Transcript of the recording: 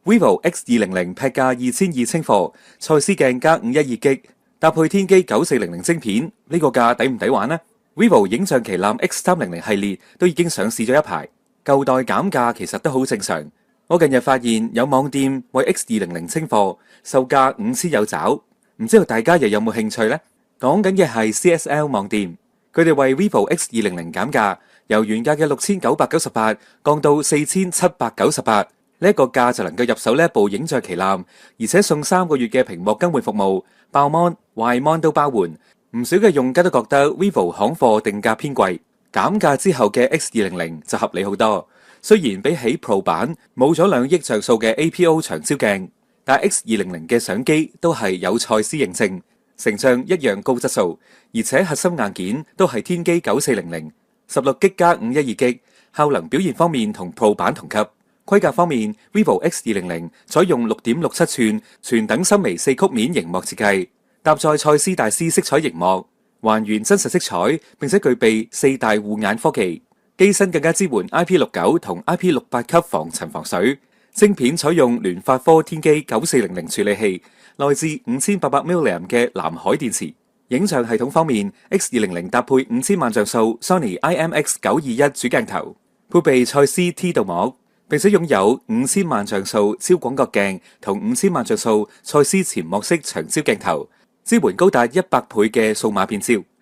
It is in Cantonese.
vivo X200劈價2200清貨，蔡司鏡加512G，搭配天璣9400晶片，呢個價抵唔抵玩呢？ vivo 影像旗艦 X300系列都已經上市咗一排，舊代減價其實都好正常。我近日發現有網店為 X200清貨，售價5000有找，唔知道大家又有冇興趣呢？講緊嘅係 CSL 網店，佢哋為 vivo X200減價，由原價嘅6998降到4798，呢一個價就能夠入手呢一部影像旗艦，而且送3個月嘅屏幕更換服務，爆 mon、壞 mon 都包換。唔少嘅用家都覺得 vivo 行貨定價偏貴，減價之後嘅 X200就合理好多。雖然比起 Pro 版冇咗2億像素嘅 APO 長焦鏡，但 X200嘅相機都係有蔡司認證，成像一樣高質素，而且核心硬件都係天璣9400 16G 加512G，效能表現方面同 Pro 版同級。規格方面 ，vivo X200採用6.67寸全等深微4曲面熒幕設計，搭載蔡司大師色彩熒幕，還原真實色彩，並且具備4大護眼科技。機身更加支援 IP69 同 IP68級防塵防水，晶片採用聯發科天璣9400處理器，內置5800 mAh 嘅藍海電池。影像系統方面 ，X200搭配5000萬像素 Sony IMX921主鏡頭，配備蔡司 T 鍍膜，並且擁有5000萬像素超廣角鏡同5000萬像素蔡司潛望式長焦鏡頭，支援高達100倍嘅數碼變焦。